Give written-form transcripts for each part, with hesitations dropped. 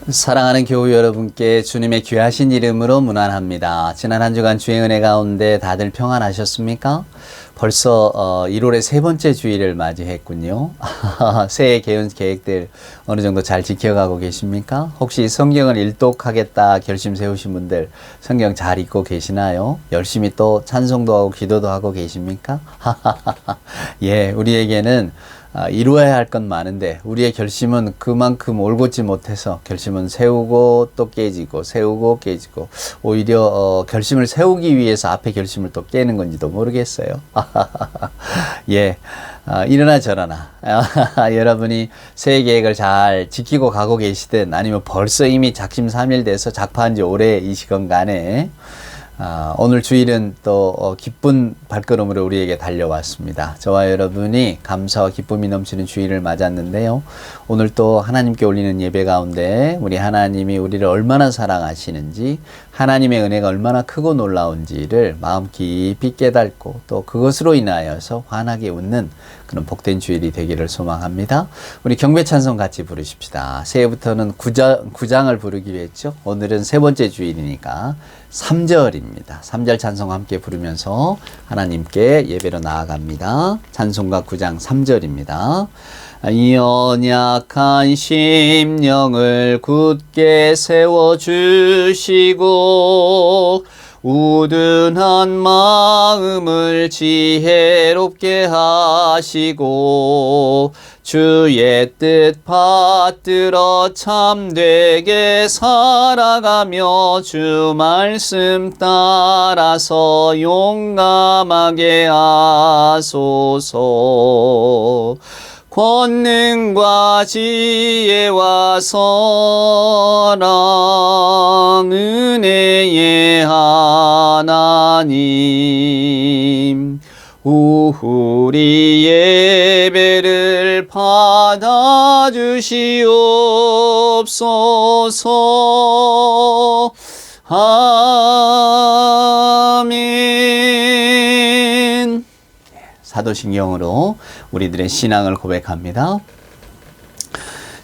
사랑하는 교우 여러분께 주님의 귀하신 이름으로 문안합니다. 지난 한 주간 주의 은혜 가운데 다들 평안하셨습니까? 벌써 1월의 세 번째 주일을 맞이했군요. 새해 개연 계획들 어느 정도 잘 지켜가고 계십니까? 혹시 성경을 일독하겠다 결심 세우신 분들 성경 잘 읽고 계시나요? 열심히 또 찬송도 하고 기도도 하고 계십니까? 예, 우리에게는 이루어야 할 건 많은데 우리의 결심은 그만큼 올곧지 못해서 결심은 세우고 또 깨지고 세우고 깨지고 오히려 결심을 세우기 위해서 앞에 결심을 또 깨는 건지도 모르겠어요. 예, 이러나 저러나 여러분이 새해 계획을 잘 지키고 가고 계시든 아니면 벌써 이미 작심삼일돼서 작파한 지 오래 이 시간 간에 오늘 주일은 또 기쁜 발걸음으로 우리에게 달려왔습니다. 저와 여러분이 감사와 기쁨이 넘치는 주일을 맞았는데요. 오늘 또 하나님께 올리는 예배 가운데 우리 하나님이 우리를 얼마나 사랑하시는지, 하나님의 은혜가 얼마나 크고 놀라운지를 마음 깊이 깨닫고 또 그것으로 인하여서 환하게 웃는 그런 복된 주일이 되기를 소망합니다. 우리 경배 찬송 같이 부르십시다. 새해부터는 9장을 부르기로 했죠. 오늘은 세 번째 주일이니까 3절입니다. 3절 찬송 함께 부르면서 하나님께 예배로 나아갑니다. 찬송가 9장 3절입니다. 연약한 심령을 굳게 세워주시고 우둔한 마음을 지혜롭게 하시고 주의 뜻 받들어 참되게 살아가며 주 말씀 따라서 용감하게 하소서. 권능과 지혜와 사랑 은혜의 하나님, 우리 예배를 받아주시옵소서. 아멘. 사도신경으로 우리들의 신앙을 고백합니다.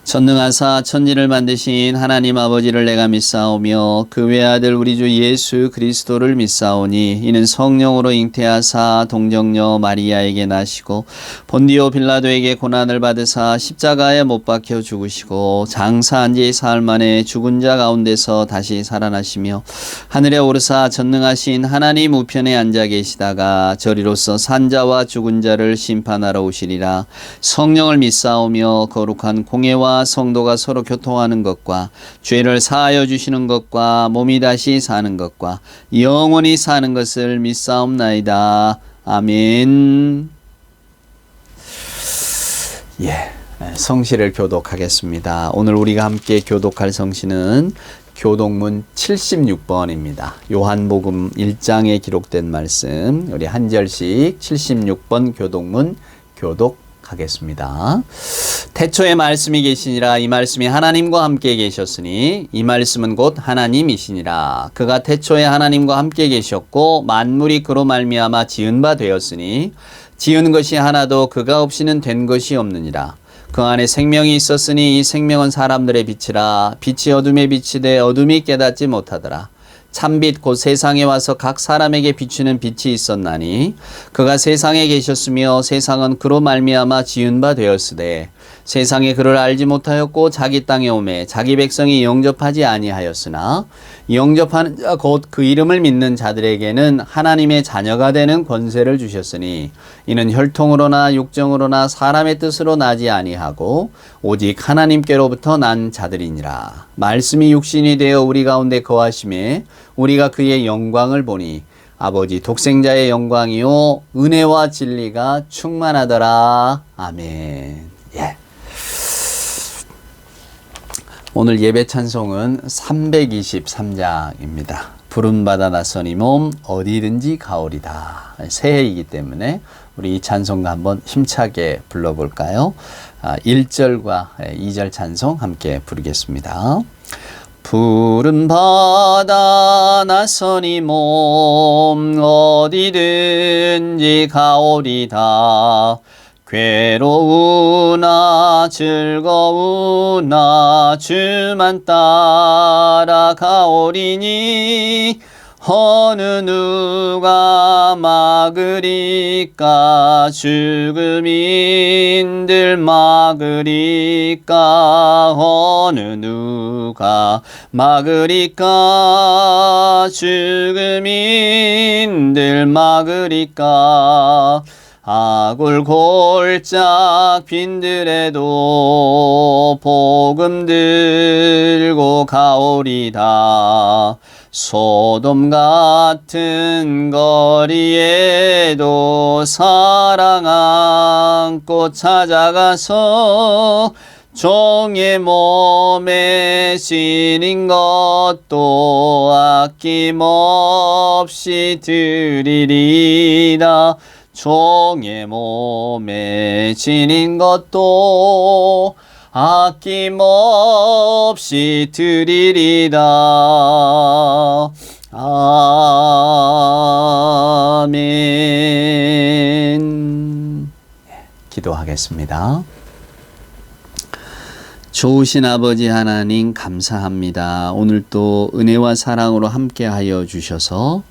전능하사 천지를 만드신 하나님 아버지를 내가 믿사오며 그 외아들 우리 주 예수 그리스도를 믿사오니 이는 성령으로 잉태하사 동정녀 마리아에게 나시고 본디오 빌라도에게 고난을 받으사 십자가에 못 박혀 죽으시고 장사한 지 사흘 만에 죽은 자 가운데서 다시 살아나시며 하늘에 오르사 전능하신 하나님 우편에 앉아 계시다가 저리로서 산자와 죽은 자를 심판하러 오시리라. 성령을 믿사오며 거룩한 공예와 성도가 서로 교통하는 것과 죄를 사하여 주시는 것과 몸이 다시 사는 것과 영원히 사는 것을 믿사옵나이다. 아멘. 예, 성시를 교독하겠습니다. 오늘 우리가 함께 교독할 성시는 교독문 76번입니다. 요한복음 1장에 기록된 말씀 우리 한 절씩 76번 교독문 교독하겠습니다. 태초에 말씀이 계시니라. 이 말씀이 하나님과 함께 계셨으니 이 말씀은 곧 하나님이시니라. 그가 태초에 하나님과 함께 계셨고 만물이 그로 말미암아 지은 바 되었으니 지은 것이 하나도 그가 없이는 된 것이 없느니라. 그 안에 생명이 있었으니 이 생명은 사람들의 빛이라. 빛이 어둠에 비치되 어둠이 깨닫지 못하더라. 참빛 곧 세상에 와서 각 사람에게 비추는 빛이 있었나니 그가 세상에 계셨으며 세상은 그로 말미암아 지은 바 되었으되 세상에 그를 알지 못하였고 자기 땅에 오매 자기 백성이 영접하지 아니하였으나 영접하는 자 곧 그 이름을 믿는 자들에게는 하나님의 자녀가 되는 권세를 주셨으니 이는 혈통으로나 육정으로나 사람의 뜻으로 나지 아니하고 오직 하나님께로부터 난 자들이니라. 말씀이 육신이 되어 우리 가운데 거하심에 우리가 그의 영광을 보니 아버지 독생자의 영광이요 은혜와 진리가 충만하더라. 아멘. 예. 오늘 예배 찬송은 323장입니다. 부름받아 나서니 몸 어디든지 가오리다. 새해이기 때문에 우리 이 찬송가 한번 힘차게 불러볼까요? 1절과 2절 찬송 함께 부르겠습니다. 부름받아 나서니 몸 어디든지 가오리다. 괴로우나 즐거우나 주만 따라가오리니 어느 누가 막으리까 죽음인들 막으리까 어느 누가 막으리까 죽음인들 막으리까 아굴 골짝 빈들에도 복음 들고 가오리다 소돔 같은 거리에도 사랑 안고 찾아가서 종의 몸에 지닌 것도 아낌없이 드리리라 종의 몸에 지닌 것도 아낌없이 드리리라. 아멘. 기도하겠습니다. 좋으신 아버지 하나님 감사합니다. 오늘 또 은혜와 사랑으로 함께하여 주셔서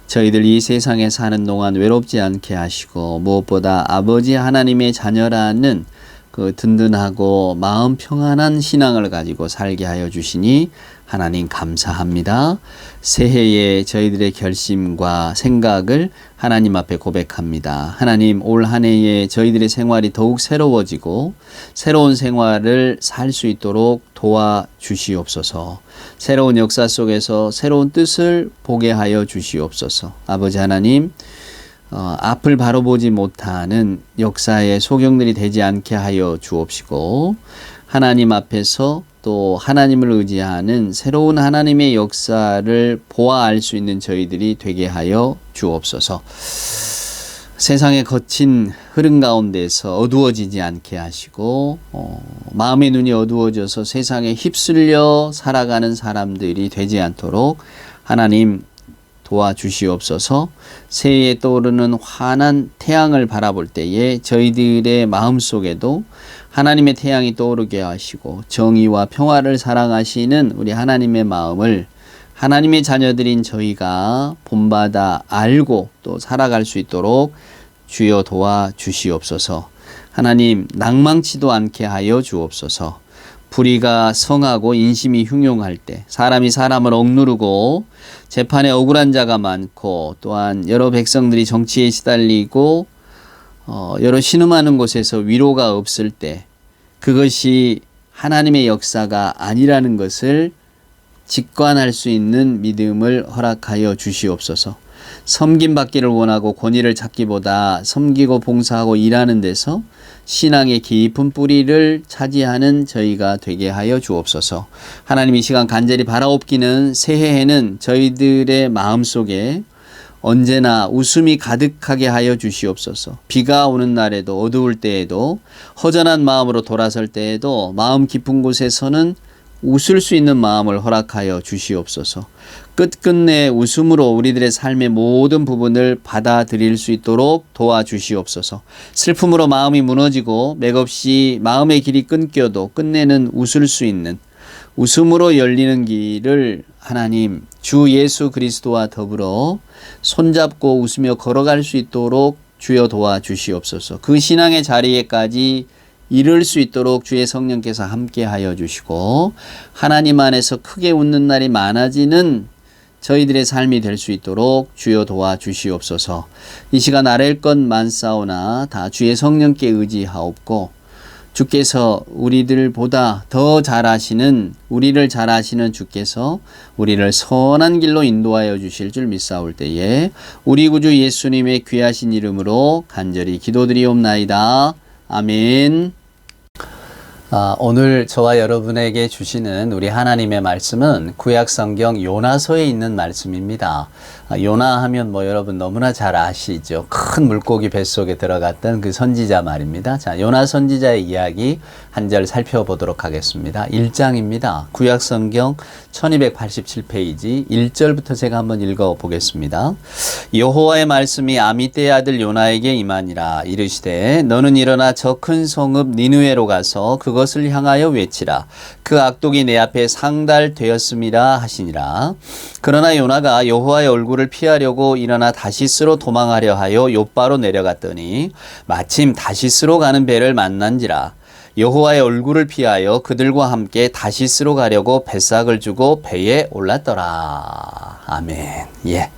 저희들 이 세상에 사는 동안 외롭지 않게 하시고 무엇보다 아버지 하나님의 자녀라는 그 든든하고 마음 평안한 신앙을 가지고 살게 하여 주시니 하나님 감사합니다. 새해에 저희들의 결심과 생각을 하나님 앞에 고백합니다. 하나님 올 한 해에 저희들의 생활이 더욱 새로워지고 새로운 생활을 살 수 있도록 도와주시옵소서. 새로운 역사 속에서 새로운 뜻을 보게 하여 주시옵소서. 아버지 하나님 앞을 바로 보지 못하는 역사의 소경들이 되지 않게 하여 주옵시고 하나님 앞에서 또 하나님을 의지하는 새로운 하나님의 역사를 보아 알 수 있는 저희들이 되게 하여 주옵소서. 세상의 거친 흐름 가운데서 어두워지지 않게 하시고 마음의 눈이 어두워져서 세상에 휩쓸려 살아가는 사람들이 되지 않도록 하나님 도와주시옵소서. 새해에 떠오르는 환한 태양을 바라볼 때에 저희들의 마음속에도 하나님의 태양이 떠오르게 하시고 정의와 평화를 사랑하시는 우리 하나님의 마음을 하나님의 자녀들인 저희가 본받아 알고 또 살아갈 수 있도록 주여 도와주시옵소서. 하나님 낭망치도 않게 하여 주옵소서. 불의가 성하고 인심이 흉용할 때 사람이 사람을 억누르고 재판에 억울한 자가 많고 또한 여러 백성들이 정치에 시달리고 여러 신음하는 곳에서 위로가 없을 때 그것이 하나님의 역사가 아니라는 것을 직관할 수 있는 믿음을 허락하여 주시옵소서. 섬김받기를 원하고 권위를 찾기보다 섬기고 봉사하고 일하는 데서 신앙의 깊은 뿌리를 차지하는 저희가 되게 하여 주옵소서. 하나님 이 시간 간절히 바라옵기는 새해에는 저희들의 마음속에 언제나 웃음이 가득하게 하여 주시옵소서. 비가 오는 날에도 어두울 때에도 허전한 마음으로 돌아설 때에도 마음 깊은 곳에서는 웃을 수 있는 마음을 허락하여 주시옵소서. 끝끝내 웃음으로 우리들의 삶의 모든 부분을 받아들일 수 있도록 도와주시옵소서. 슬픔으로 마음이 무너지고 맥없이 마음의 길이 끊겨도 끝내는 웃을 수 있는 웃음으로 열리는 길을 하나님 주 예수 그리스도와 더불어 손잡고 웃으며 걸어갈 수 있도록 주여 도와주시옵소서. 그 신앙의 자리에까지 이룰 수 있도록 주의 성령께서 함께하여 주시고 하나님 안에서 크게 웃는 날이 많아지는 저희들의 삶이 될 수 있도록 주여 도와주시옵소서. 이 시간 아랠 것 많사오나 다 주의 성령께 의지하옵고 주께서 우리들보다 더 잘하시는 우리를 잘하시는 주께서 우리를 선한 길로 인도하여 주실 줄 믿사올 때에 우리 구주 예수님의 귀하신 이름으로 간절히 기도드리옵나이다. 아멘. 오늘 저와 여러분에게 주시는 우리 하나님의 말씀은 구약성경 요나서에 있는 말씀입니다. 요나 하면 여러분 너무나 잘 아시죠. 큰 물고기 뱃속에 들어갔던 그 선지자 말입니다. 자, 요나 선지자의 이야기 한 절 살펴보도록 하겠습니다. 1장입니다. 구약성경 1287페이지 1절부터 제가 한번 읽어보겠습니다. 여호와의 말씀이 아미떼의 아들 요나에게 임하니라. 이르시되 너는 일어나 저 큰 성읍 니느웨로 가서 그것을 향하여 외치라. 그 악독이 내 앞에 상달되었음이라 하시니라. 그러나 요나가 여호와의 얼굴을 피하려고 일어나 다시스로 도망하려 하여 욥바로 내려갔더니 마침 다시스로 가는 배를 만난지라. 여호와의 얼굴을 피하여 그들과 함께 다시스로 가려고 뱃삭을 주고 배에 올랐더라. 아멘. 예.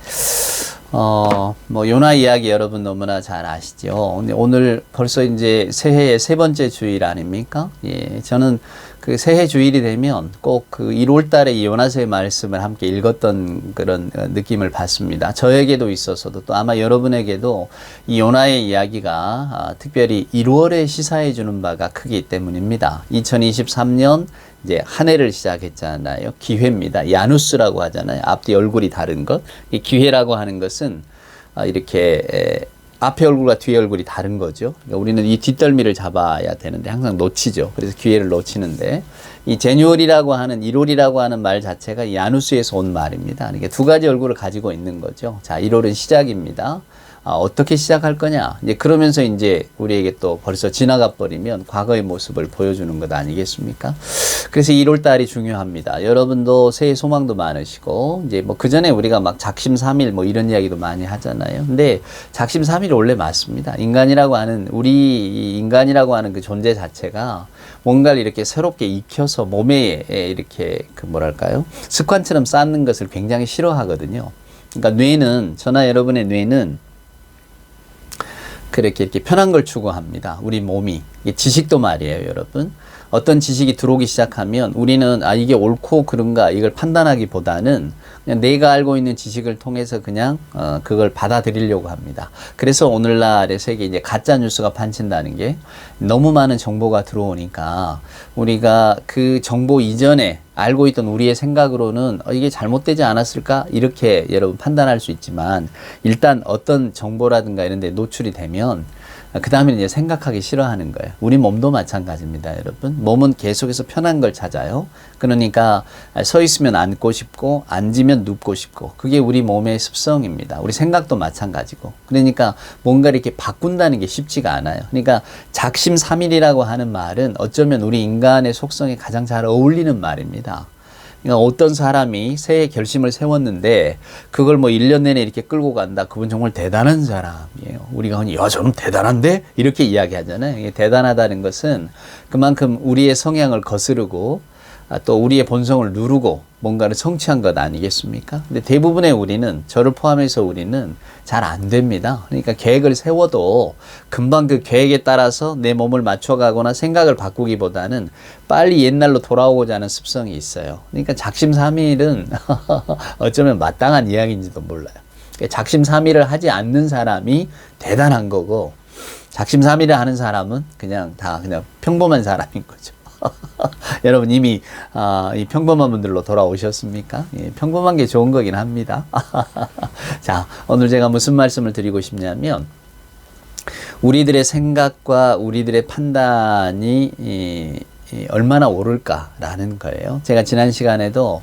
요나 이야기 여러분 너무나 잘 아시죠? 근데 오늘 벌써 이제 새해의 세 번째 주일 아닙니까? 예. 저는 그 새해 주일이 되면 꼭 그 1월 달에 이 요나서의 말씀을 함께 읽었던 그런 느낌을 받습니다. 저에게도 있어서도 또 아마 여러분에게도 이 요나의 이야기가 특별히 1월에 시사해 주는 바가 크기 때문입니다. 2023년 이제 한 해를 시작했잖아요. 기회입니다. 야누스라고 하잖아요. 앞뒤 얼굴이 다른 것. 이 기회라고 하는 것은 이렇게 앞에 얼굴과 뒤에 얼굴이 다른 거죠. 그러니까 우리는 이 뒷덜미를 잡아야 되는데 항상 놓치죠. 그래서 기회를 놓치는데 이 제뉴얼이라고 하는 1월이라고 하는 말 자체가 야누스에서 온 말입니다. 그러니까 두 가지 얼굴을 가지고 있는 거죠. 자, 1월은 시작입니다. 어떻게 시작할 거냐? 이제 그러면서 이제 우리에게 또 벌써 지나가 버리면 과거의 모습을 보여주는 것 아니겠습니까? 그래서 1월 달이 중요합니다. 여러분도 새해 소망도 많으시고, 이제 뭐 그 전에 우리가 막 작심삼일 뭐 이런 이야기도 많이 하잖아요. 근데 작심삼일 원래 맞습니다. 인간이라고 하는, 우리 인간이라고 하는 그 존재 자체가 뭔가를 이렇게 새롭게 익혀서 몸에 이렇게 그 뭐랄까요? 습관처럼 쌓는 것을 굉장히 싫어하거든요. 그러니까 뇌는, 저나 여러분의 뇌는 그렇게 이렇게 편한 걸 추구합니다. 우리 몸이. 이게 지식도 말이에요, 여러분. 어떤 지식이 들어오기 시작하면 우리는 이게 옳고 그른가 이걸 판단하기보다는 그냥 내가 알고 있는 지식을 통해서 그냥 그걸 받아들이려고 합니다. 그래서 오늘날의 세계에 이제 가짜 뉴스가 판친다는 게 너무 많은 정보가 들어오니까 우리가 그 정보 이전에 알고 있던 우리의 생각으로는 이게 잘못되지 않았을까? 이렇게 여러분 판단할 수 있지만 일단 어떤 정보라든가 이런 데 노출이 되면 그 다음에 이제 생각하기 싫어하는 거예요. 우리 몸도 마찬가지입니다, 여러분. 몸은 계속해서 편한 걸 찾아요. 그러니까 서 있으면 앉고 싶고 앉으면 눕고 싶고 그게 우리 몸의 습성입니다. 우리 생각도 마찬가지고. 그러니까 뭔가 이렇게 바꾼다는 게 쉽지가 않아요. 그러니까 작심삼일이라고 하는 말은 어쩌면 우리 인간의 속성에 가장 잘 어울리는 말입니다. 그러니까 어떤 사람이 새해 결심을 세웠는데 그걸 뭐 1년 내내 이렇게 끌고 간다. 그분 정말 대단한 사람이에요. 우리가 흔히 야, 저는 대단한데? 이렇게 이야기하잖아요. 이게 대단하다는 것은 그만큼 우리의 성향을 거스르고 또 우리의 본성을 누르고 뭔가를 성취한 것 아니겠습니까? 근데 대부분의 우리는, 저를 포함해서 우리는 잘 안 됩니다. 그러니까 계획을 세워도 금방 그 계획에 따라서 내 몸을 맞춰가거나 생각을 바꾸기보다는 빨리 옛날로 돌아오고자 하는 습성이 있어요. 그러니까 작심삼일은 어쩌면 마땅한 이야기인지도 몰라요. 작심삼일을 하지 않는 사람이 대단한 거고 작심삼일을 하는 사람은 그냥 다 그냥 평범한 사람인 거죠. 여러분 이미 이 평범한 분들로 돌아오셨습니까? 예, 평범한 게 좋은 거긴 합니다. 자, 오늘 제가 무슨 말씀을 드리고 싶냐면 우리들의 생각과 우리들의 판단이 얼마나 옳을까라는 거예요. 제가 지난 시간에도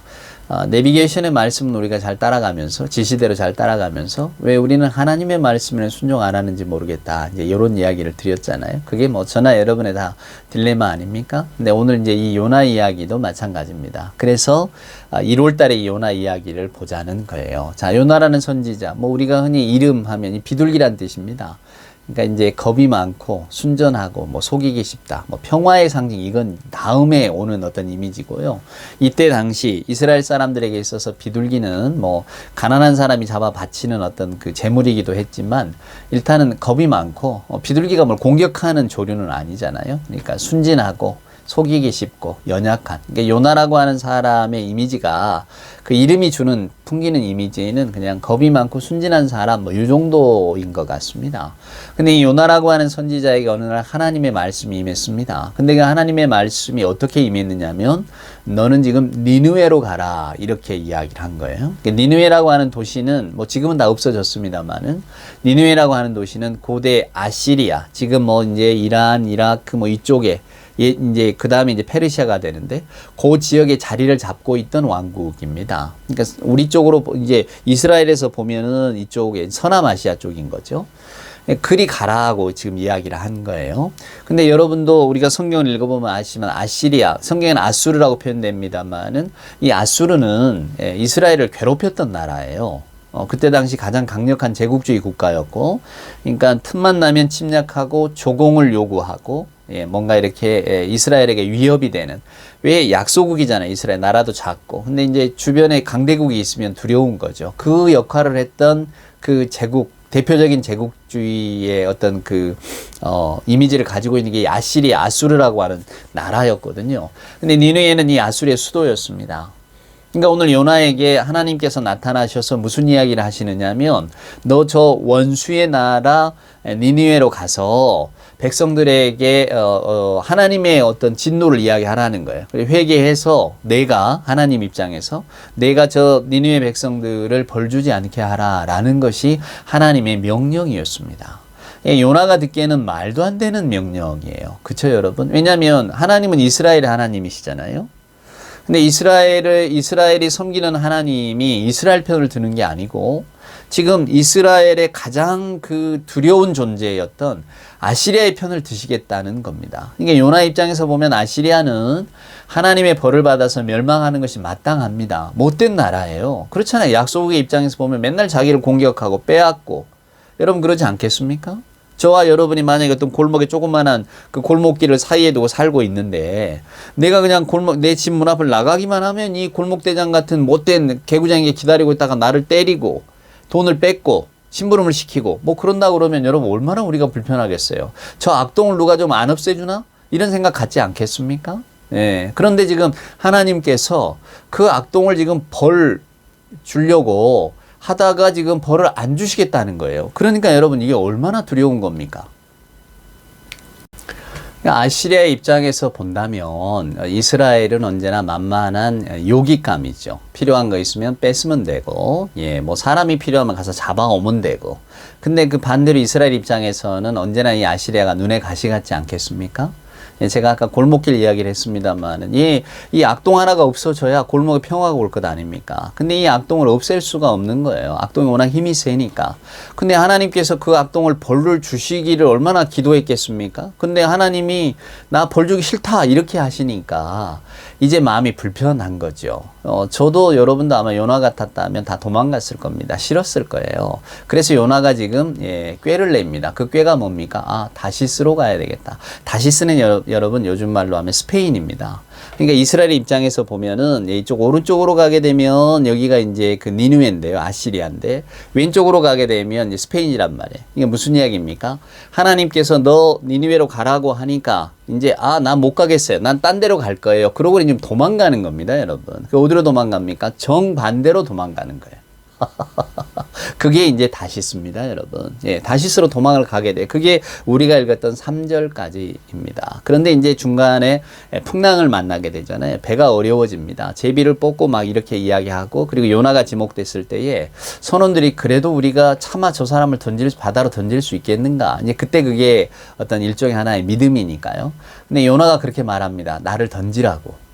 내비게이션의 말씀은 우리가 잘 따라가면서 지시대로 잘 따라가면서 왜 우리는 하나님의 말씀에 순종 안 하는지 모르겠다. 이제 이런 이야기를 드렸잖아요. 그게 뭐 저나 여러분의 다 딜레마 아닙니까? 근데 오늘 이제 이 요나 이야기도 마찬가지입니다. 그래서 1월 달에 이 요나 이야기를 보자는 거예요. 자, 요나라는 선지자, 뭐 우리가 흔히 이름하면 이 비둘기란 뜻입니다. 그러니까 이제 겁이 많고 순전하고 뭐 속이기 쉽다. 뭐 평화의 상징, 이건 다음에 오는 어떤 이미지고요. 이때 당시 이스라엘 사람들에게 있어서 비둘기는 뭐 가난한 사람이 잡아 바치는 어떤 그 재물이기도 했지만 일단은 겁이 많고 비둘기가 뭘 공격하는 조류는 아니잖아요. 그러니까 순진하고 속이기 쉽고 연약한. 그러니까 요나라고 하는 사람의 이미지가 그 이름이 주는 풍기는 이미지는 그냥 겁이 많고 순진한 사람 뭐 이 정도인 것 같습니다. 근데 이 요나라고 하는 선지자에게 어느 날 하나님의 말씀이 임했습니다. 근데 그 하나님의 말씀이 어떻게 임했느냐면 너는 지금 니느웨로 가라 이렇게 이야기를 한 거예요. 그러니까 니느웨라고 하는 도시는 뭐 지금은 다 없어졌습니다만은 니느웨라고 하는 도시는 고대 아시리아, 지금 뭐 이제 이란, 이라크 뭐 이쪽에 이제 그 다음에 이제 페르시아가 되는데 그 지역에 자리를 잡고 있던 왕국입니다. 그러니까 우리 쪽으로 이제 이스라엘에서 보면은 이쪽에 서남아시아 쪽인 거죠. 그리 가라고 지금 이야기를 한 거예요. 근데 여러분도 우리가 성경을 읽어보면 아시지만 아시리아, 성경에는 아수르라고 표현됩니다만은 이 아수르는 이스라엘을 괴롭혔던 나라예요. 그때 당시 가장 강력한 제국주의 국가였고, 그러니까 틈만 나면 침략하고 조공을 요구하고, 뭔가 이렇게 이스라엘에게 위협이 되는. 왜 약소국이잖아요. 이스라엘 나라도 작고. 근데 이제 주변에 강대국이 있으면 두려운 거죠. 그 역할을 했던 그 제국, 대표적인 제국주의의 어떤 이미지를 가지고 있는 게 아시리아, 아수르라고 하는 나라였거든요. 근데 니느웨는 이 아수르의 수도였습니다. 그러니까 오늘 요나에게 하나님께서 나타나셔서 무슨 이야기를 하시느냐면, 너 저 원수의 나라 니느웨로 가서 백성들에게 하나님의 어떤 진노를 이야기하라는 거예요. 회개해서 내가 하나님 입장에서 내가 저 니느웨 백성들을 벌주지 않게 하라라는 것이 하나님의 명령이었습니다. 요나가 듣기에는 말도 안 되는 명령이에요. 그렇죠, 여러분? 왜냐하면 하나님은 이스라엘의 하나님이시잖아요. 근데 이스라엘이 섬기는 하나님이 이스라엘 편을 드는 게 아니고 지금 이스라엘의 가장 그 두려운 존재였던 아시리아의 편을 드시겠다는 겁니다. 그러니까 요나 입장에서 보면 아시리아는 하나님의 벌을 받아서 멸망하는 것이 마땅합니다. 못된 나라예요. 그렇잖아요. 약소국의 입장에서 보면 맨날 자기를 공격하고 빼앗고. 여러분 그러지 않겠습니까? 저와 여러분이 만약에 어떤 골목에 조그만한 그 골목길을 사이에 두고 살고 있는데 내가 그냥 내 집 문 앞을 나가기만 하면 이 골목대장 같은 못된 개구장이가 기다리고 있다가 나를 때리고 돈을 뺏고 심부름을 시키고 뭐 그런다고 그러면 여러분 얼마나 우리가 불편하겠어요. 저 악동을 누가 좀 안 없애주나? 이런 생각 갖지 않겠습니까? 예. 그런데 지금 하나님께서 그 악동을 지금 벌 주려고 하다가 지금 벌을 안 주시겠다는 거예요. 그러니까 여러분 이게 얼마나 두려운 겁니까? 아시리아 입장에서 본다면 이스라엘은 언제나 만만한 요깃감이죠. 필요한 거 있으면 뺏으면 되고, 뭐 사람이 필요하면 가서 잡아오면 되고. 근데 그 반대로 이스라엘 입장에서는 언제나 이 아시리아가 눈에 가시 같지 않겠습니까? 제가 아까 골목길 이야기를 했습니다만은 이 악동 하나가 없어져야 골목에 평화가 올 것 아닙니까? 근데 이 악동을 없앨 수가 없는 거예요. 악동이 워낙 힘이 세니까. 근데 하나님께서 그 악동을 벌을 주시기를 얼마나 기도했겠습니까? 근데 하나님이 나 벌 주기 싫다 이렇게 하시니까 이제 마음이 불편한 거죠. 저도 여러분도 아마 요나 같았다면 다 도망갔을 겁니다. 싫었을 거예요. 그래서 요나가 지금 꾀를 냅니다. 그 꾀가 뭡니까? 다시스로 가야 되겠다. 다시스는 여러분 요즘 말로 하면 스페인입니다. 그러니까 이스라엘 입장에서 보면은 이쪽 오른쪽으로 가게 되면 여기가 이제 그 니느웨인데요. 아시리아인데 왼쪽으로 가게 되면 이제 스페인이란 말이에요. 이게 무슨 이야기입니까? 하나님께서 너 니느웨로 가라고 하니까 이제 난 못 가겠어요. 난 딴 데로 갈 거예요. 그러고 지금 도망가는 겁니다, 여러분. 어디로 도망갑니까? 정반대로 도망가는 거예요. 그게 이제 다시스입니다, 여러분. 다시스로 도망을 가게 돼. 그게 우리가 읽었던 3절까지입니다. 그런데 이제 중간에 풍랑을 만나게 되잖아요. 배가 어려워집니다. 제비를 뽑고 막 이렇게 이야기하고, 그리고 요나가 지목됐을 때에 선원들이 그래도 우리가 차마 저 사람을 바다로 던질 수 있겠는가? 이제 그때 그게 어떤 일종의 하나의 믿음이니까요. 근데 요나가 그렇게 말합니다. 나를 던지라고.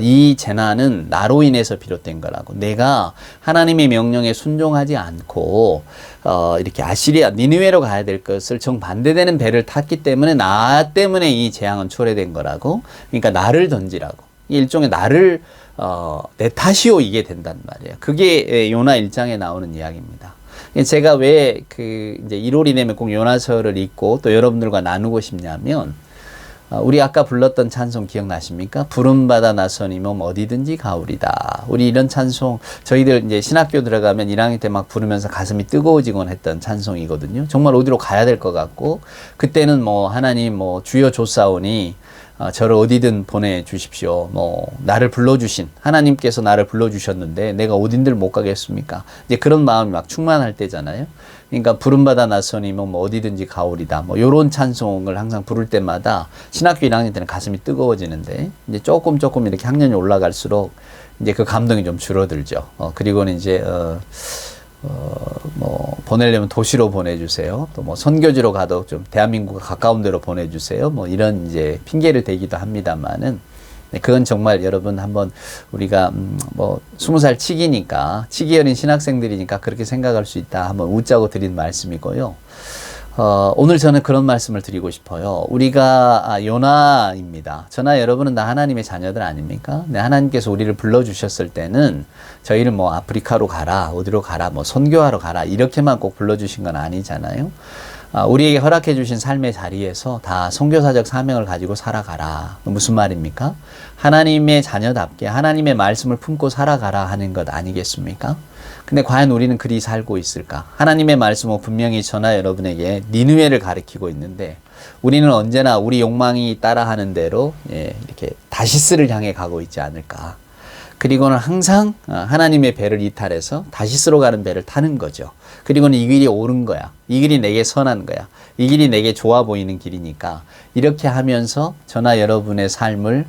이 재난은 나로 인해서 비롯된 거라고. 내가 하나님의 명령에 순종하지 않고 이렇게 아시리아 니느웨로 가야 될 것을 정반대되는 배를 탔기 때문에 나 때문에 이 재앙은 초래된 거라고. 그러니까 나를 던지라고. 일종의 나를 내 탓이요 이게 된단 말이에요. 그게 요나 1장에 나오는 이야기입니다. 제가 왜 이제 1월이 되면 꼭 요나서를 읽고 또 여러분들과 나누고 싶냐면, 우리 아까 불렀던 찬송 기억나십니까? 푸른 바다 나서니 몸 어디든지 가오리다. 우리 이런 찬송 저희들 이제 신학교 들어가면 1학년 때 막 부르면서 가슴이 뜨거워지곤 했던 찬송이거든요. 정말 어디로 가야 될 것 같고, 그때는 뭐 하나님 주여 줬사오니 저를 어디든 보내주십시오. 나를 불러주신 하나님께서 나를 불러주셨는데 내가 어딘들 못 가겠습니까? 이제 그런 마음이 막 충만할 때잖아요. 그러니까 푸른 바다 나서니 어디든지 가오리다. 요런 찬송을 항상 부를 때마다 신학교 1학년 때는 가슴이 뜨거워지는데, 이제 조금 이렇게 학년이 올라갈수록 이제 그 감동이 좀 줄어들죠. 그리고는 이제 뭐 보내려면 도시로 보내주세요. 또 뭐 선교지로 가도 좀 대한민국과 가까운 데로 보내주세요. 뭐 이런 이제 핑계를 대기도 합니다만은 네, 그건 정말 여러분 한번 우리가 뭐 20살 치기니까 치기 어린 신학생들이니까 그렇게 생각할 수 있다 한번 웃자고 드린 말씀이고요. 오늘 저는 그런 말씀을 드리고 싶어요. 우리가 요나입니다. 저나 여러분은 다 하나님의 자녀들 아닙니까? 네, 하나님께서 우리를 불러주셨을 때는 저희를 뭐 아프리카로 가라, 어디로 가라, 뭐 선교하러 가라 이렇게만 꼭 불러주신 건 아니잖아요. 우리에게 허락해 주신 삶의 자리에서 다 선교사적 사명을 가지고 살아가라. 무슨 말입니까? 하나님의 자녀답게 하나님의 말씀을 품고 살아가라 하는 것 아니겠습니까? 근데 과연 우리는 그리 살고 있을까? 하나님의 말씀은 분명히 저나 여러분에게 니느웨를 가리키고 있는데 우리는 언제나 우리 욕망이 따라하는 대로 이렇게 다시스를 향해 가고 있지 않을까? 그리고는 항상 하나님의 배를 이탈해서 다시스로 가는 배를 타는 거죠. 그리고는 이 길이 옳은 거야. 이 길이 내게 선한 거야. 이 길이 내게 좋아 보이는 길이니까 이렇게 하면서 저나 여러분의 삶을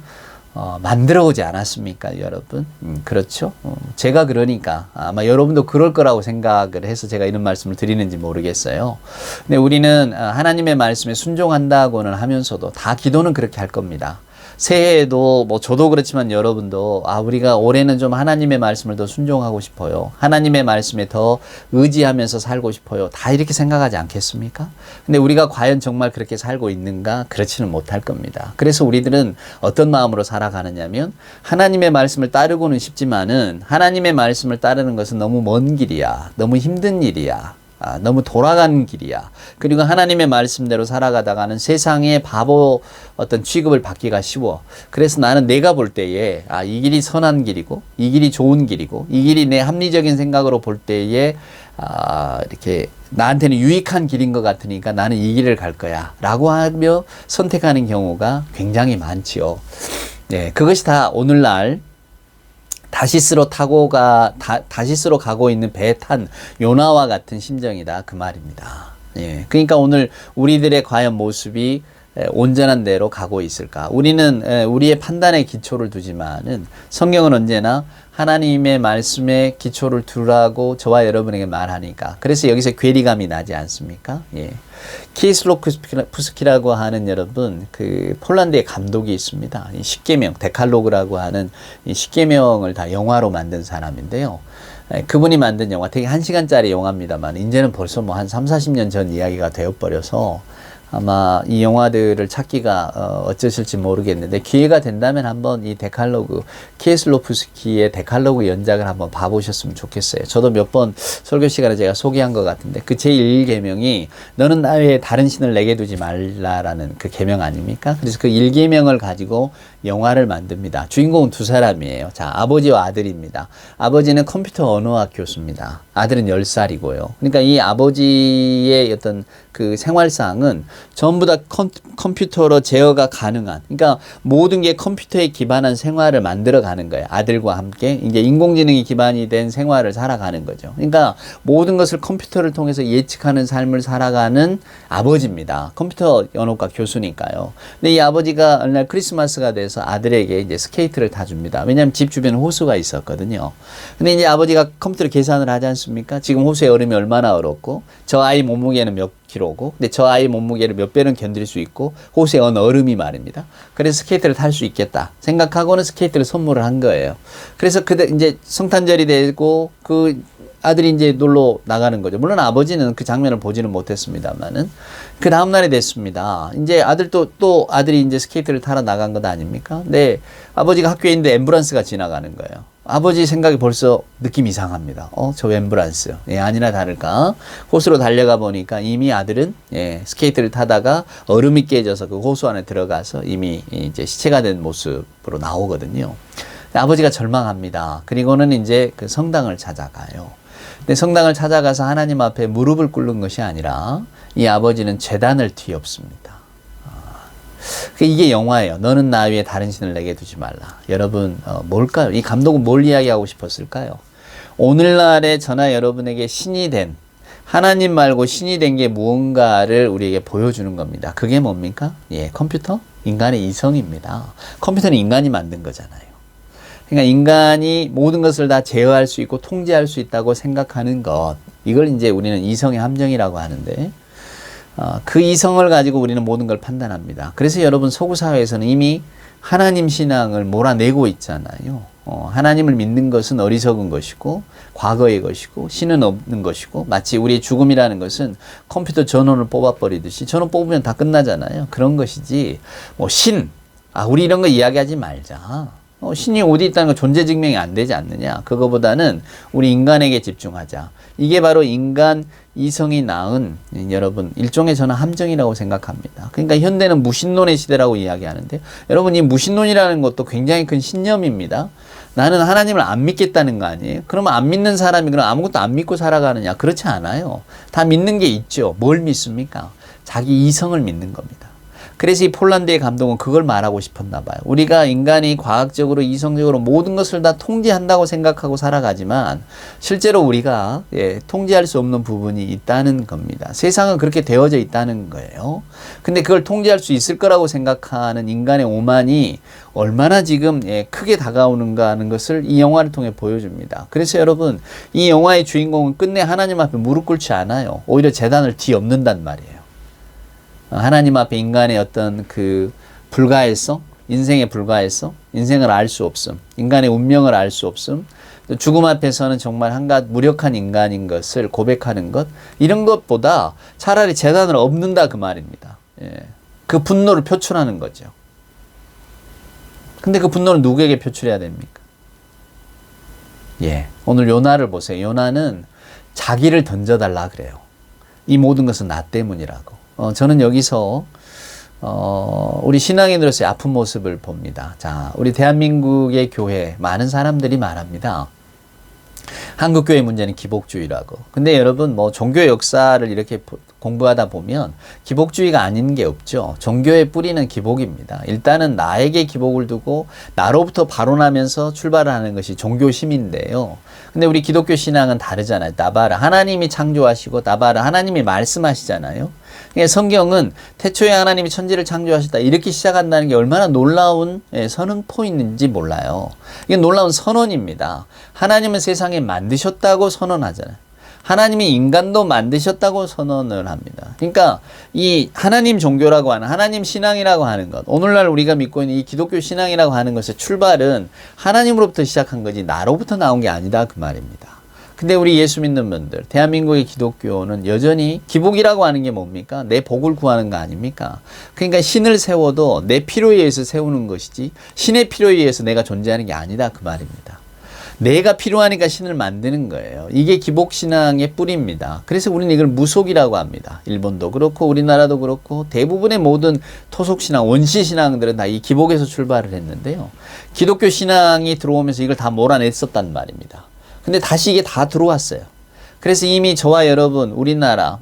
만들어 오지 않았습니까, 여러분? 그렇죠? 제가 그러니까 아마 여러분도 그럴 거라고 생각을 해서 제가 이런 말씀을 드리는지 모르겠어요. 근데 우리는 하나님의 말씀에 순종한다고는 하면서도 다 기도는 그렇게 할 겁니다. 새해에도 뭐 저도 그렇지만 여러분도 우리가 올해는 좀 하나님의 말씀을 더 순종하고 싶어요. 하나님의 말씀에 더 의지하면서 살고 싶어요. 다 이렇게 생각하지 않겠습니까? 근데 우리가 과연 정말 그렇게 살고 있는가? 그렇지는 못할 겁니다. 그래서 우리들은 어떤 마음으로 살아가느냐면 하나님의 말씀을 따르고는 싶지만은 하나님의 말씀을 따르는 것은 너무 먼 길이야. 너무 힘든 일이야. 너무 돌아가는 길이야. 그리고 하나님의 말씀대로 살아가다가는 세상의 바보 어떤 취급을 받기가 쉬워. 그래서 나는 내가 볼 때에 이 길이 선한 길이고 이 길이 좋은 길이고 이 길이 내 합리적인 생각으로 볼 때에 이렇게 나한테는 유익한 길인 것 같으니까 나는 이 길을 갈 거야 라고 하며 선택하는 경우가 굉장히 많지요. 네, 그것이 다 오늘날 다시스로 다시스로 가고 있는 배에 탄 요나와 같은 심정이다. 그 말입니다. 예. 그러니까 오늘 우리들의 과연 모습이 온전한 대로 가고 있을까? 우리는 우리의 판단에 기초를 두지만은 성경은 언제나 하나님의 말씀에 기초를 두라고 저와 여러분에게 말하니까. 그래서 여기서 괴리감이 나지 않습니까? 예. 키슬로프스키라고 하는 여러분, 그 폴란드의 감독이 있습니다. 이 십계명, 데칼로그라고 하는 이 십계명을 다 영화로 만든 사람인데요. 그분이 만든 영화, 되게 1시간짜리 영화입니다만, 이제는 벌써 뭐 한 30-40년 전 이야기가 되어버려서 아마 이 영화들을 찾기가 어쩌실지 모르겠는데 기회가 된다면 한번 이 데칼로그 키슬로프스키의 데칼로그 연작을 한번 봐보셨으면 좋겠어요. 저도 몇 번 설교 시간에 제가 소개한 것 같은데 그 제1계명이 너는 나 외에 다른 신을 내게 두지 말라라는 그 계명 아닙니까? 그래서 그 1계명을 가지고 영화를 만듭니다. 주인공은 두 사람이에요. 자, 아버지와 아들입니다. 아버지는 컴퓨터 언어학 교수입니다. 아들은 10살이고요. 그러니까 이 아버지의 어떤 그 생활상은 전부 다 컴퓨터로 제어가 가능한, 그러니까 모든 게 컴퓨터에 기반한 생활을 만들어 가는 거예요. 아들과 함께 이제 인공지능이 기반이 된 생활을 살아가는 거죠. 그러니까 모든 것을 컴퓨터를 통해서 예측하는 삶을 살아가는 아버지입니다. 컴퓨터 언어과 교수니까요. 근데 이 아버지가 어느 날 크리스마스가 돼서 아들에게 이제 스케이트를 타줍니다. 왜냐하면 집 주변에 호수가 있었거든요. 근데 이제 아버지가 컴퓨터로 계산을 하지 않습니까? 지금 호수의 얼음이 얼마나 얼었고 저 아이 몸무게는 몇 킬로고, 근데 저 아이 몸무게를 몇 배는 견딜 수 있고 호수에 어느 얼음이 말입니다. 그래서 스케이트를 탈 수 있겠다 생각하고는 스케이트를 선물을 한 거예요. 그래서 그때 이제 성탄절이 되고 그 아들이 이제 놀러 나가는 거죠. 물론 아버지는 그 장면을 보지는 못했습니다만은 그 다음 날이 됐습니다. 이제 또 아들이 이제 스케이트를 타러 나간 것 아닙니까? 네, 아버지가 학교에 있는데 앰뷸런스가 지나가는 거예요. 아버지 생각이 벌써 느낌이 이상합니다. 저 앰뷸런스. 예, 아니나 다를까. 호수로 달려가 보니까 이미 아들은 스케이트를 타다가 얼음이 깨져서 그 호수 안에 들어가서 이미 이제 시체가 된 모습으로 나오거든요. 아버지가 절망합니다. 그리고는 이제 그 성당을 찾아가요. 근데 성당을 찾아가서 하나님 앞에 무릎을 꿇는 것이 아니라 이 아버지는 제단을 뒤엎습니다. 이게 영화예요. 너는 나 위에 다른 신을 내게 두지 말라. 여러분, 뭘까요? 이 감독은 뭘 이야기하고 싶었을까요? 오늘날의 저나 여러분에게 신이 된, 하나님 말고 신이 된 게 무언가를 우리에게 보여주는 겁니다. 그게 뭡니까? 예, 컴퓨터? 인간의 이성입니다. 컴퓨터는 인간이 만든 거잖아요. 그러니까 인간이 모든 것을 다 제어할 수 있고 통제할 수 있다고 생각하는 것. 이걸 이제 우리는 이성의 함정이라고 하는데, 그 이성을 가지고 우리는 모든 걸 판단합니다. 그래서 여러분 서구 사회에서는 이미 하나님 신앙을 몰아내고 있잖아요. 하나님을 믿는 것은 어리석은 것이고 과거의 것이고 신은 없는 것이고, 마치 우리의 죽음이라는 것은 컴퓨터 전원을 뽑아버리듯이 전원 뽑으면 다 끝나잖아요. 그런 것이지 뭐 우리 이런 거 이야기하지 말자. 신이 어디 있다는 거 존재 증명이 안 되지 않느냐. 그거보다는 우리 인간에게 집중하자. 이게 바로 인간 이성이 낳은, 여러분, 일종의 저는 함정이라고 생각합니다. 그러니까 현대는 무신론의 시대라고 이야기하는데, 여러분, 이 무신론이라는 것도 굉장히 큰 신념입니다. 나는 하나님을 안 믿겠다는 거 아니에요? 그러면 안 믿는 사람이 그럼 아무것도 안 믿고 살아가느냐? 그렇지 않아요. 다 믿는 게 있죠. 뭘 믿습니까? 자기 이성을 믿는 겁니다. 그래서 이 폴란드의 감독은 그걸 말하고 싶었나 봐요. 우리가 인간이 과학적으로 이성적으로 모든 것을 다 통제한다고 생각하고 살아가지만 실제로 우리가 통제할 수 없는 부분이 있다는 겁니다. 세상은 그렇게 되어져 있다는 거예요. 근데 그걸 통제할 수 있을 거라고 생각하는 인간의 오만이 얼마나 지금 크게 다가오는가 하는 것을 이 영화를 통해 보여줍니다. 그래서 여러분, 이 영화의 주인공은 끝내 하나님 앞에 무릎 꿇지 않아요. 오히려 제단을 뒤엎는단 말이에요. 하나님 앞에 인간의 어떤 그 불가해성, 인생의 불가해성, 인생을 알 수 없음, 인간의 운명을 알 수 없음, 또 죽음 앞에서는 정말 한갓 무력한 인간인 것을 고백하는 것, 이런 것보다 차라리 제단을 엎는다 그 말입니다. 그 분노를 표출하는 거죠. 근데 그 분노를 누구에게 표출해야 됩니까? 오늘 요나를 보세요. 요나는 자기를 던져달라 그래요. 이 모든 것은 나 때문이라고. 저는 여기서 우리 신앙인으로서의 아픈 모습을 봅니다. 자, 우리 대한민국의 교회 많은 사람들이 말합니다. 한국 교회 문제는 기복주의라고. 근데 여러분 뭐 종교 역사를 이렇게 공부하다 보면 기복주의가 아닌 게 없죠. 종교의 뿌리는 기복입니다. 일단은 나에게 기복을 두고 나로부터 발원하면서 출발을 하는 것이 종교심인데요. 근데 우리 기독교 신앙은 다르잖아요. 나바라, 하나님이 창조하시고 나바라, 하나님이 말씀하시잖아요. 그러니까 성경은 태초에 하나님이 천지를 창조하셨다 이렇게 시작한다는 게 얼마나 놀라운 선언포인지 몰라요. 이게 놀라운 선언입니다. 하나님은 세상에 만드셨다고 선언하잖아요. 하나님이 인간도 만드셨다고 선언을 합니다. 그러니까 이 하나님 종교라고 하는, 하나님 신앙이라고 하는 것, 오늘날 우리가 믿고 있는 이 기독교 신앙이라고 하는 것의 출발은 하나님으로부터 시작한 거지 나로부터 나온 게 아니다 그 말입니다. 근데 우리 예수 믿는 분들, 대한민국의 기독교는 여전히 기복이라고 하는 게 뭡니까? 내 복을 구하는 거 아닙니까? 그러니까 신을 세워도 내 필요에 의해서 세우는 것이지 신의 필요에 의해서 내가 존재하는 게 아니다 그 말입니다. 내가 필요하니까 신을 만드는 거예요. 이게 기복신앙의 뿌리입니다. 그래서 우리는 이걸 무속이라고 합니다. 일본도 그렇고 우리나라도 그렇고 대부분의 모든 토속신앙, 원시신앙들은 다 이 기복에서 출발을 했는데요. 기독교 신앙이 들어오면서 이걸 다 몰아냈었단 말입니다. 근데 다시 이게 다 들어왔어요. 그래서 이미 저와 여러분, 우리나라,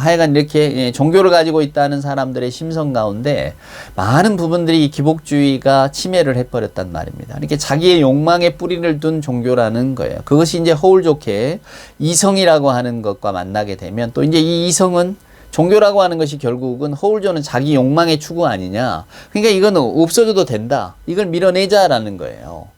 하여간 이렇게 종교를 가지고 있다는 사람들의 심성 가운데 많은 부분들이 이 기복주의가 침해를 해버렸단 말입니다. 이렇게 자기의 욕망에 뿌리를 둔 종교라는 거예요. 그것이 이제 허울 좋게 이성이라고 하는 것과 만나게 되면 또 이제 이 이성은 종교라고 하는 것이 결국은 허울조는 자기 욕망의 추구 아니냐. 그러니까 이건 없어져도 된다. 이걸 밀어내자라는 거예요.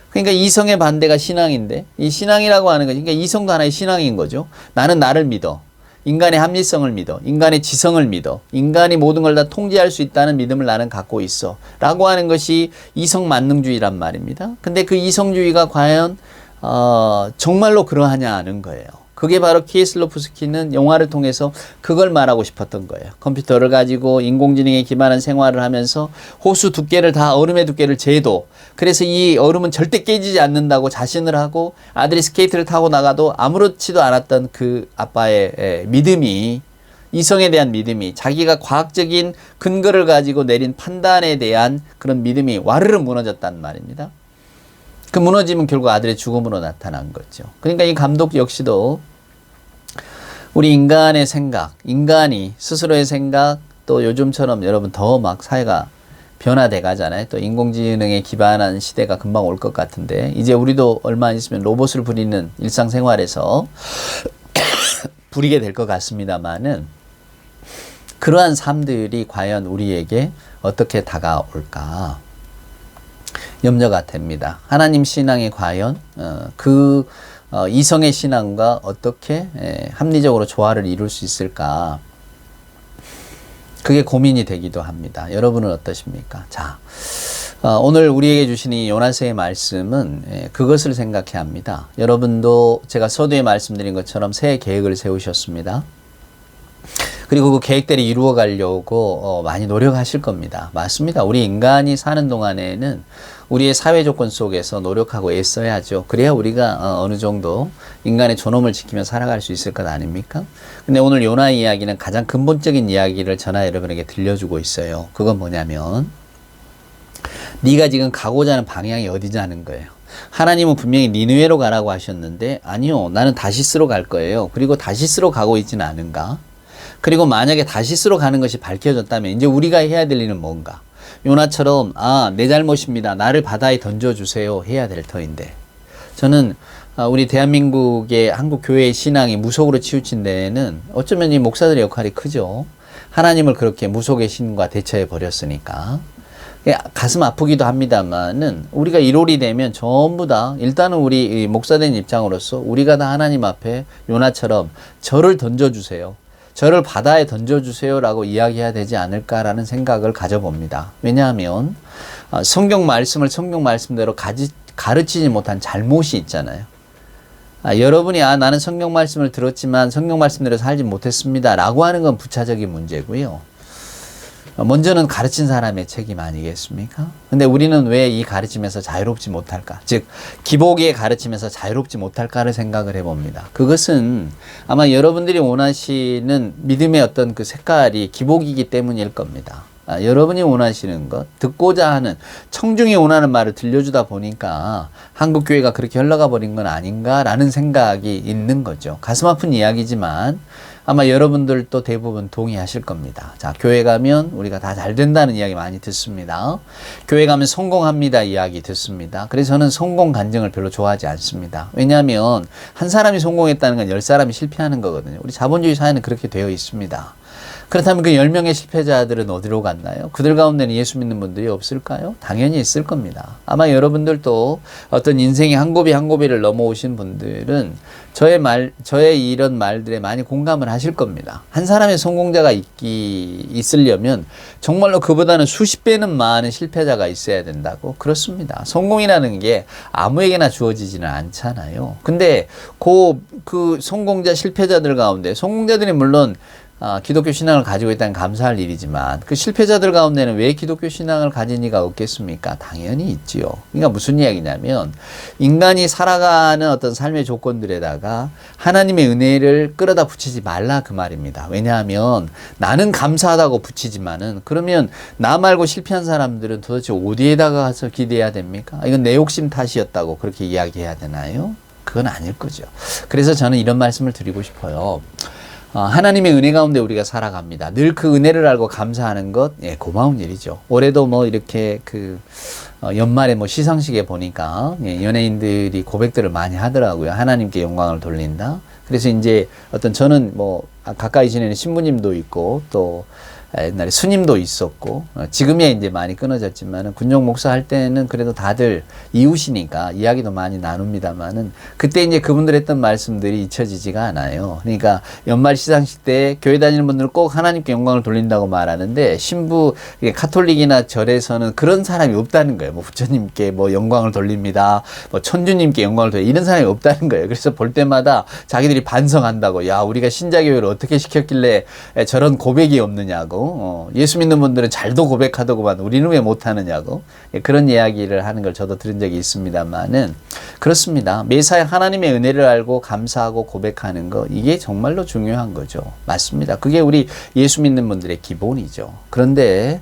그러니까 이성의 반대가 신앙인데 이 신앙이라고 하는 것이, 그러니까 이성도 하나의 신앙인 거죠. 나는 나를 믿어. 인간의 합리성을 믿어. 인간의 지성을 믿어. 인간이 모든 걸 다 통제할 수 있다는 믿음을 나는 갖고 있어. 라고 하는 것이 이성 만능주의란 말입니다. 근데 그 이성주의가 과연 정말로 그러하냐 하는 거예요. 그게 바로 키에슬로프스키는 영화를 통해서 그걸 말하고 싶었던 거예요. 컴퓨터를 가지고 인공지능에 기반한 생활을 하면서 호수 두께를 다 얼음의 두께를 재도, 그래서 이 얼음은 절대 깨지지 않는다고 자신을 하고 아들이 스케이트를 타고 나가도 아무렇지도 않았던 그 아빠의 믿음이, 이성에 대한 믿음이, 자기가 과학적인 근거를 가지고 내린 판단에 대한 그런 믿음이 와르르 무너졌단 말입니다. 그 무너짐은 결국 아들의 죽음으로 나타난 거죠. 그러니까 이 감독 역시도 우리 인간의 생각, 인간이 스스로의 생각, 또 요즘처럼 여러분 더 막 사회가 변화돼 가잖아요. 또 인공지능에 기반한 시대가 금방 올 것 같은데 이제 우리도 얼마 안 있으면 로봇을 부리는 일상생활에서 부리게 될 것 같습니다만은 그러한 삶들이 과연 우리에게 어떻게 다가올까? 염려가 됩니다. 하나님 신앙이 과연 이성의 신앙과 어떻게 합리적으로 조화를 이룰 수 있을까? 그게 고민이 되기도 합니다. 여러분은 어떠십니까? 자, 오늘 우리에게 주신 이 요나서의 말씀은 그것을 생각해야 합니다. 여러분도 제가 서두에 말씀드린 것처럼 새해 계획을 세우셨습니다. 그리고 그 계획대로 이루어 가려고 많이 노력하실 겁니다. 맞습니다. 우리 인간이 사는 동안에는 우리의 사회 조건 속에서 노력하고 애써야죠. 그래야 우리가 어느 정도 인간의 존엄을 지키며 살아갈 수 있을 것 아닙니까? 근데 오늘 요나 이야기는 가장 근본적인 이야기를 저나 여러분에게 들려주고 있어요. 그건 뭐냐면 네가 지금 가고자 하는 방향이 어디냐는 거예요. 하나님은 분명히 니느웨로 가라고 하셨는데 아니요, 나는 다시스로 갈 거예요. 그리고 다시스로 가고 있지는 않은가? 그리고 만약에 다시스로 가는 것이 밝혀졌다면 이제 우리가 해야 될 일은 뭔가? 요나처럼 내 잘못입니다. 나를 바다에 던져주세요. 해야 될 터인데 저는 우리 대한민국의 한국 교회의 신앙이 무속으로 치우친 데에는 어쩌면 이 목사들의 역할이 크죠. 하나님을 그렇게 무속의 신과 대처해 버렸으니까 가슴 아프기도 합니다만은 우리가 1월이 되면 전부 다 일단은 우리 목사된 입장으로서 우리가 다 하나님 앞에 요나처럼 저를 던져주세요. 저를 바다에 던져주세요라고 이야기해야 되지 않을까라는 생각을 가져봅니다. 왜냐하면 성경 말씀을 성경 말씀대로 가르치지 못한 잘못이 있잖아요. 여러분이 나는 성경 말씀을 들었지만 성경 말씀대로 살지 못했습니다 라고 하는 건 부차적인 문제고요. 먼저는 가르친 사람의 책임 아니겠습니까? 근데 우리는 왜 이 가르침에서 자유롭지 못할까? 즉 기복의 가르침에서 자유롭지 못할까를 생각을 해봅니다. 그것은 아마 여러분들이 원하시는 믿음의 어떤 그 색깔이 기복이기 때문일 겁니다. 여러분이 원하시는 것, 듣고자 하는 청중이 원하는 말을 들려주다 보니까 한국교회가 그렇게 흘러가 버린 건 아닌가라는 생각이 있는 거죠. 가슴 아픈 이야기지만 아마 여러분들도 대부분 동의하실 겁니다. 자, 교회 가면 우리가 다 잘 된다는 이야기 많이 듣습니다. 교회 가면 성공합니다 이야기 듣습니다. 그래서 저는 성공 간증을 별로 좋아하지 않습니다. 왜냐하면 한 사람이 성공했다는 건 10사람이 실패하는 거거든요. 우리 자본주의 사회는 그렇게 되어 있습니다. 그렇다면 그 10명의 실패자들은 어디로 갔나요? 그들 가운데는 예수 믿는 분들이 없을까요? 당연히 있을 겁니다. 아마 여러분들도 어떤 인생의 한 고비 한 고비를 넘어오신 분들은 저의 이런 말들에 많이 공감을 하실 겁니다. 한 사람의 성공자가 있으려면 정말로 그보다는 수십 배는 많은 실패자가 있어야 된다고? 그렇습니다. 성공이라는 게 아무에게나 주어지지는 않잖아요. 근데 그 성공자 실패자들 가운데 성공자들이 물론 기독교 신앙을 가지고 있다는 감사할 일이지만 그 실패자들 가운데는 왜 기독교 신앙을 가진 이가 없겠습니까? 당연히 있지요. 그러니까 무슨 이야기냐면 인간이 살아가는 어떤 삶의 조건들에다가 하나님의 은혜를 끌어다 붙이지 말라 그 말입니다. 왜냐하면 나는 감사하다고 붙이지만은 그러면 나 말고 실패한 사람들은 도대체 어디에다가 가서 기대해야 됩니까? 이건 내 욕심 탓이었다고 그렇게 이야기해야 되나요? 그건 아닐 거죠. 그래서 저는 이런 말씀을 드리고 싶어요. 하나님의 은혜 가운데 우리가 살아갑니다. 늘 그 은혜를 알고 감사하는 것, 고마운 일이죠. 올해도 뭐 이렇게 연말에 뭐 시상식에 보니까 연예인들이 고백들을 많이 하더라고요. 하나님께 영광을 돌린다. 그래서 이제 저는 뭐 가까이 지내는 신부님도 있고 또 옛날에 스님도 있었고 지금이야 이제 많이 끊어졌지만은 군종 목사 할 때는 그래도 다들 이웃이니까 이야기도 많이 나눕니다만은 그때 이제 그분들 했던 말씀들이 잊혀지지가 않아요. 그러니까 연말 시상식 때 교회 다니는 분들은 꼭 하나님께 영광을 돌린다고 말하는데 신부 카톨릭이나 절에서는 그런 사람이 없다는 거예요. 뭐 부처님께 뭐 영광을 돌립니다. 뭐 천주님께 영광을 돌립니다. 이런 사람이 없다는 거예요. 그래서 볼 때마다 자기들이 반성한다고 야 우리가 신자교회를 어떻게 시켰길래 저런 고백이 없느냐고 예수 믿는 분들은 잘도 고백하더구만 우리는 왜 못하느냐고 그런 이야기를 하는 걸 저도 들은 적이 있습니다만은 그렇습니다. 매사에 하나님의 은혜를 알고 감사하고 고백하는 거 이게 정말로 중요한 거죠. 맞습니다. 그게 우리 예수 믿는 분들의 기본이죠. 그런데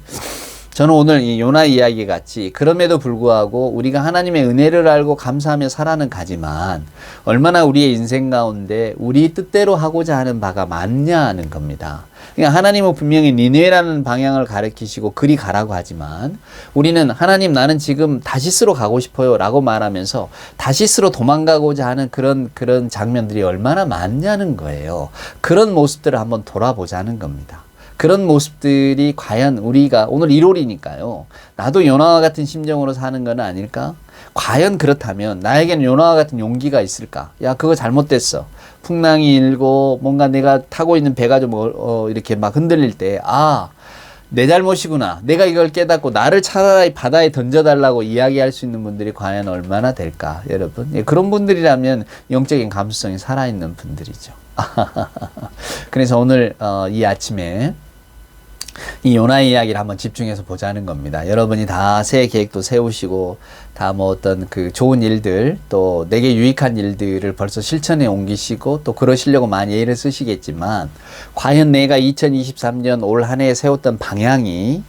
저는 오늘 이 요나 이야기 같이 그럼에도 불구하고 우리가 하나님의 은혜를 알고 감사하며 살아는 가지만 얼마나 우리의 인생 가운데 우리 뜻대로 하고자 하는 바가 많냐는 겁니다. 그러니까 하나님은 분명히 니느웨라는 방향을 가르치시고 그리 가라고 하지만 우리는 하나님 나는 지금 다시스로 가고 싶어요 라고 말하면서 다시스로 도망가고자 하는 그런 장면들이 얼마나 많냐는 거예요. 그런 모습들을 한번 돌아보자는 겁니다. 그런 모습들이 과연 우리가 오늘 1월이니까요. 나도 요나와 같은 심정으로 사는 건 아닐까? 과연 그렇다면 나에게는 요나와 같은 용기가 있을까? 야, 그거 잘못됐어. 풍랑이 일고 뭔가 내가 타고 있는 배가 좀 이렇게 막 흔들릴 때, 아, 내 잘못이구나. 내가 이걸 깨닫고 나를 차라리 바다에 던져달라고 이야기할 수 있는 분들이 과연 얼마나 될까, 여러분? 예, 그런 분들이라면 영적인 감수성이 살아있는 분들이죠. 그래서 오늘 이 아침에 이 요나의 이야기를 한번 집중해서 보자는 겁니다. 여러분이 다 새해 계획도 세우시고 다 뭐 어떤 그 좋은 일들 또 내게 유익한 일들을 벌써 실천에 옮기시고 또 그러시려고 많이 애를 쓰시겠지만 과연 내가 2023년 올 한 해에 세웠던 방향이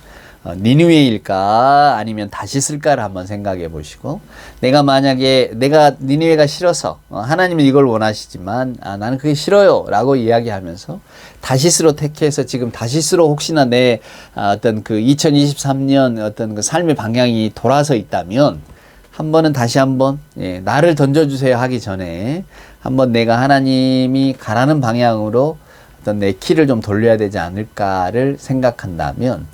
니느웨일까 아니면 다시 쓸까를 한번 생각해 보시고 내가 만약에 내가 니느웨가 싫어서 하나님은 이걸 원하시지만 나는 그게 싫어요 라고 이야기하면서 다시스로 택해서 지금 다시스로 혹시나 내 어떤 그 2023년 어떤 그 삶의 방향이 돌아서 있다면 한 번은 다시 한번 나를 던져주세요 하기 전에 한번 내가 하나님이 가라는 방향으로 어떤 내 키를 좀 돌려야 되지 않을까를 생각한다면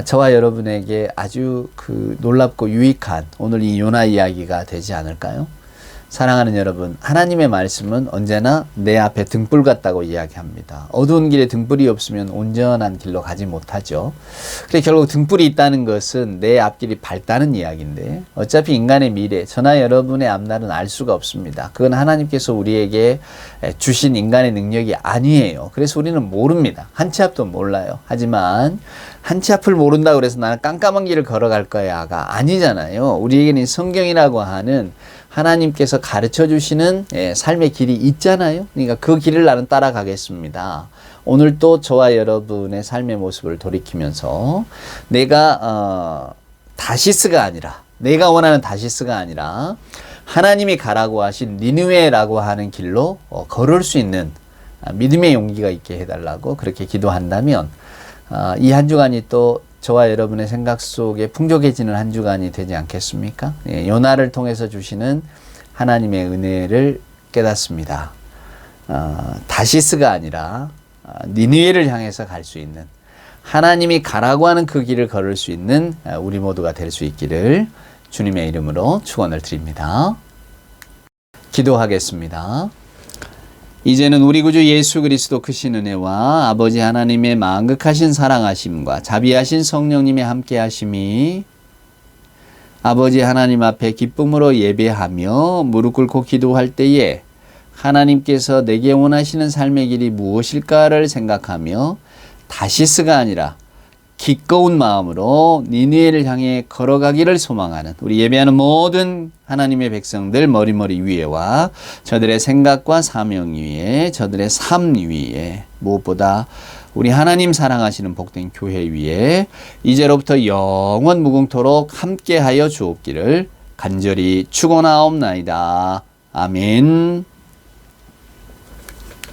저와 여러분에게 아주 그 놀랍고 유익한 오늘 이 요나 이야기가 되지 않을까요? 사랑하는 여러분, 하나님의 말씀은 언제나 내 앞에 등불 같다고 이야기합니다. 어두운 길에 등불이 없으면 온전한 길로 가지 못하죠. 그래 결국 등불이 있다는 것은 내 앞길이 밝다는 이야기인데 어차피 인간의 미래, 저나 여러분의 앞날은 알 수가 없습니다. 그건 하나님께서 우리에게 주신 인간의 능력이 아니에요. 그래서 우리는 모릅니다. 한 치 앞도 몰라요. 하지만 한 치 앞을 모른다고 해서 나는 깜깜한 길을 걸어갈 거야가 아니잖아요. 우리에게는 성경이라고 하는 하나님께서 가르쳐 주시는 삶의 길이 있잖아요. 그러니까 그 길을 나는 따라가겠습니다. 오늘 또 저와 여러분의 삶의 모습을 돌이키면서 내가 다시스가 아니라 내가 원하는 다시스가 아니라 하나님이 가라고 하신 니느웨라고 하는 길로 걸을 수 있는 믿음의 용기가 있게 해달라고 그렇게 기도한다면 이 한 주간이 또 저와 여러분의 생각 속에 풍족해지는 한 주간이 되지 않겠습니까? 요나를 통해서 주시는 하나님의 은혜를 깨닫습니다. 다시스가 아니라 니느웨를 향해서 갈 수 있는 하나님이 가라고 하는 그 길을 걸을 수 있는 우리 모두가 될 수 있기를 주님의 이름으로 축원을 드립니다. 기도하겠습니다. 이제는 우리 구주 예수 그리스도 크신 은혜와 아버지 하나님의 만극하신 사랑하심과 자비하신 성령님의 함께하심이 아버지 하나님 앞에 기쁨으로 예배하며 무릎 꿇고 기도할 때에 하나님께서 내게 원하시는 삶의 길이 무엇일까를 생각하며 다시스가 아니라 기꺼운 마음으로 니느웨를 향해 걸어가기를 소망하는 우리 예배하는 모든 하나님의 백성들 머리머리 위에와 저들의 생각과 사명 위에 저들의 삶 위에 무엇보다 우리 하나님 사랑하시는 복된 교회 위에 이제로부터 영원 무궁토록 함께하여 주옵기를 간절히 축원하옵나이다. 아멘.